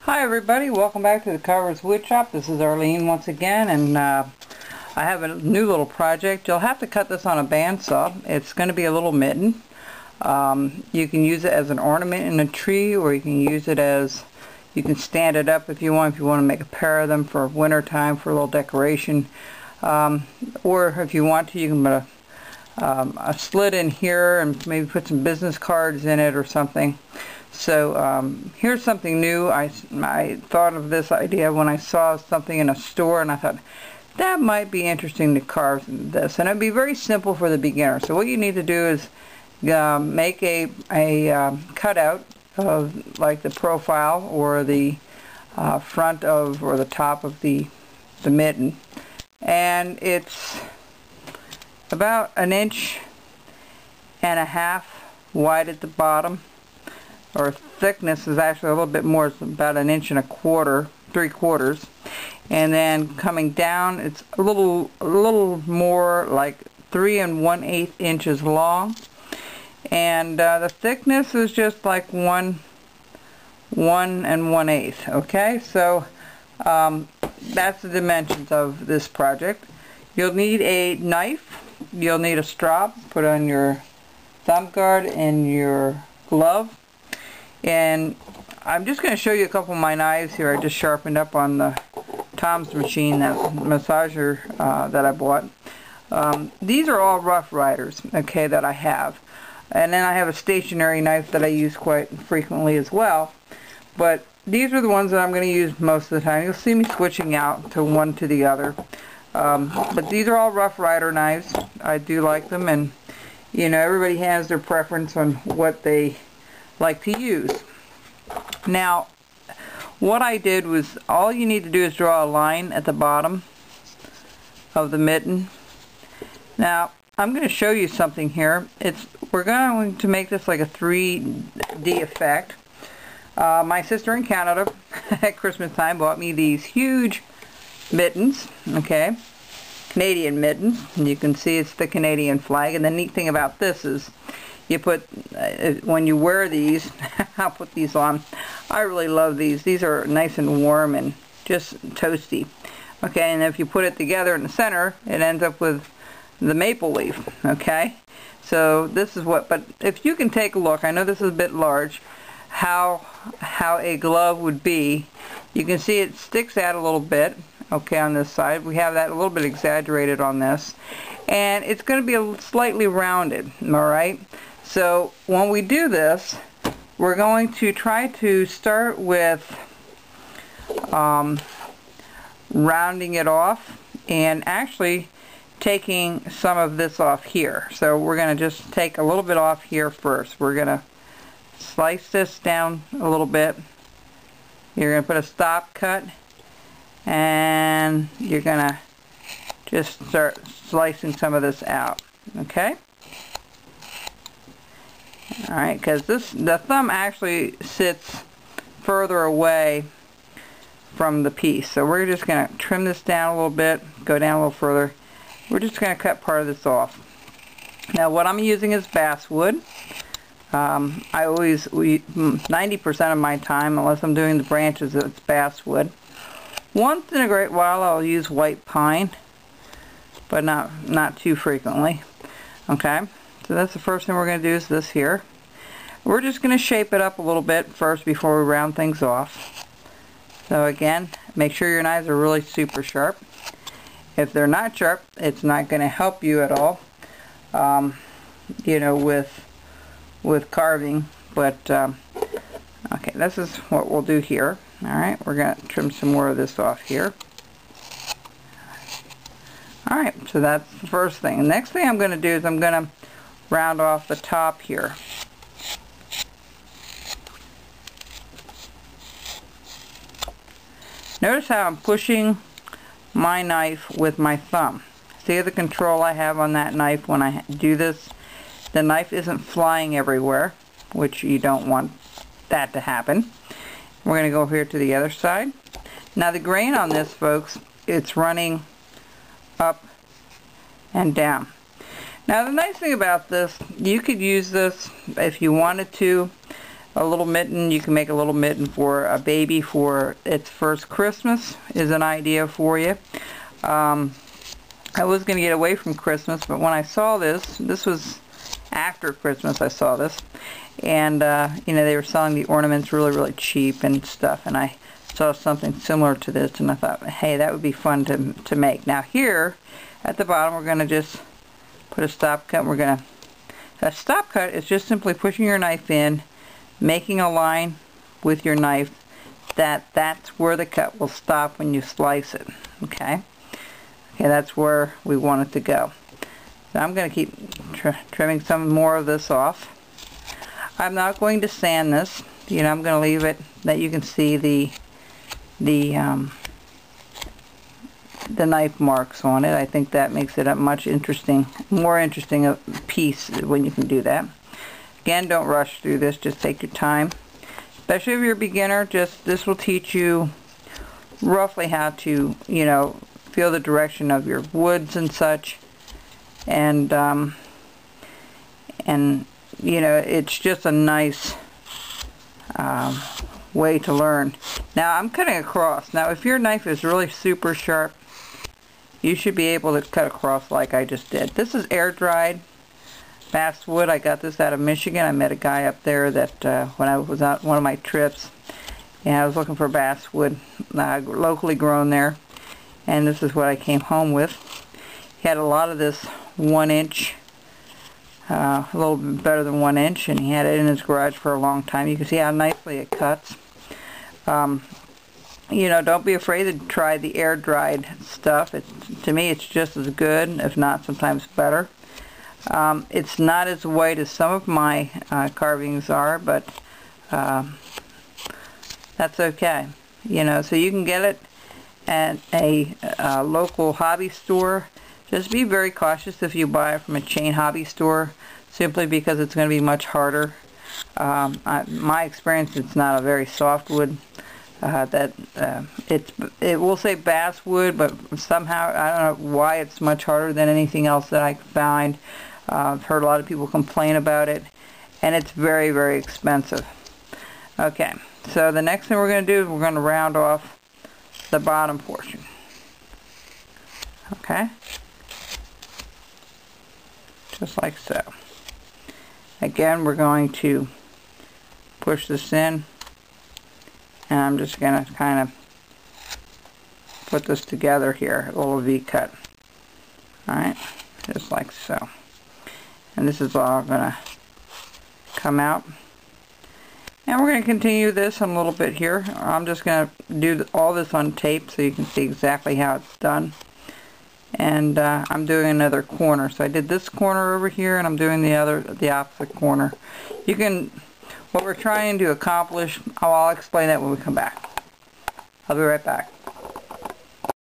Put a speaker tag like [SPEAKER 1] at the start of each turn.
[SPEAKER 1] Hi everybody, welcome back to the Carver's Wood Shop. This is Arlene once again, and I have a new little project. You'll have to cut this on a bandsaw. It's going to be a little mitten. You can use it as an ornament in a tree, or you can use it as, you can stand it up if you want to make a pair of them for winter time for a little decoration. Or if you want to, you can put a slit in here and maybe put some business cards in it or something. So here's something new. I thought of this idea when I saw something in a store, and I thought that might be interesting to carve this, and it'd be very simple for the beginner. So what you need to do is make a cutout of like the profile or the front of or the top of the mitten, and it's about 1.5 inches wide at the bottom. Or thickness is actually a little bit more, it's about 1.25 inches, 3/4, and then coming down it's a little more like 3 1/8 inches long, and the thickness is just like 1 1/8. Okay, so that's the dimensions of this project. You'll need a knife, you'll need a strop, put on your thumb guard and your glove. And I'm just going to show you a couple of my knives here. I just sharpened up on the Tom's machine, that massager that I bought. These are all Rough Riders, okay, that I have. And then I have a stationary knife that I use quite frequently as well. But these are the ones that I'm going to use most of the time. You'll see me switching out to one to the other. But these are all Rough Rider knives. I do like them, and you know, everybody has their preference on what they like to use. Now, what I did was, all you need to do is draw a line at the bottom of the mitten. Now, I'm going to show you something here. We're going to make this like a 3D effect. My sister in Canada at Christmas time bought me these huge mittens, okay, Canadian mittens, and you can see it's the Canadian flag. And the neat thing about this is, you put, when you wear these, I'll put these on. I really love these. These are nice and warm and just toasty. Okay, and if you put it together in the center, it ends up with the maple leaf. Okay, so this is what, but if you can take a look, I know this is a bit large, how a glove would be. You can see it sticks out a little bit, okay, on this side. We have that a little bit exaggerated on this. And it's going to be slightly rounded, alright? So when we do this, we're going to try to start with rounding it off and actually taking some of this off here. So we're going to just take a little bit off here first. We're going to slice this down a little bit. You're going to put a stop cut, and you're going to just start slicing some of this out, okay? Alright, because the thumb actually sits further away from the piece, so we're just going to trim this down a little bit, go down a little further. We're just going to cut part of this off. Now what I'm using is basswood. I always, 90% of my time, unless I'm doing the branches, it's basswood. Once in a great while I'll use white pine, but not too frequently. Okay, so that's the first thing we're going to do, is this here. We're just going to shape it up a little bit first before we round things off. So again, make sure your knives are really super sharp. If they're not sharp, it's not going to help you at all, you know, with carving. But okay, this is what we'll do here. Alright, we're going to trim some more of this off here. Alright, so that's the first thing. The next thing I'm going to do is I'm going to round off the top here. Notice how I'm pushing my knife with my thumb. See the control I have on that knife when I do this? The knife isn't flying everywhere, which you don't want that to happen. We're going to go over here to the other side. Now the grain on this, folks, it's running up and down. Now the nice thing about this, you could use this if you wanted to a little mitten. You can make a little mitten for a baby for its first Christmas is an idea for you. I was going to get away from Christmas, but when I saw this was after Christmas I saw this, and you know, they were selling the ornaments really cheap and stuff, and I saw something similar to this, and I thought, hey, that would be fun to make. Now here at the bottom we're going to just put a stop cut. A stop cut is just simply pushing your knife in, making a line with your knife that's where the cut will stop when you slice it. Okay, that's where we want it to go. So I'm going to keep trimming some more of this off. I'm not going to sand this. You know, I'm going to leave it that you can see the knife marks on it. I think that makes it a much more interesting piece when you can do that. Again, don't rush through this. Just take your time. Especially if you're a beginner, this will teach you roughly how to, you know, feel the direction of your woods and such. And you know, it's just a nice way to learn. Now I'm cutting across. Now if your knife is really super sharp, you should be able to cut across like I just did. This is air dried basswood. I got this out of Michigan. I met a guy up there that when I was on one of my trips, and I was looking for basswood locally grown there, and this is what I came home with. He had a lot of this 1-inch, a little bit better than 1 inch, and he had it in his garage for a long time. You can see how nicely it cuts. You know, don't be afraid to try the air dried stuff. To me it's just as good, if not sometimes better. It's not as white as some of my carvings are, but that's okay. You know, so you can get it at a local hobby store. Just be very cautious if you buy it from a chain hobby store, simply because it's going to be much harder. My experience, it's not a very soft wood. It will say basswood, but somehow I don't know why it's much harder than anything else that I find. I've heard a lot of people complain about it, and it's very expensive. Okay, so the next thing we're going to do is we're going to round off the bottom portion. Okay, just like so. Again, we're going to push this in, and I'm just going to kind of put this together here, a little V-cut. Alright, just like so. And this is all going to come out. And we're going to continue this a little bit here. I'm just going to do all this on tape so you can see exactly how it's done. And I'm doing another corner. So I did this corner over here, and I'm doing the opposite corner. You can, what we're trying to accomplish, I'll explain that when we come back. I'll be right back.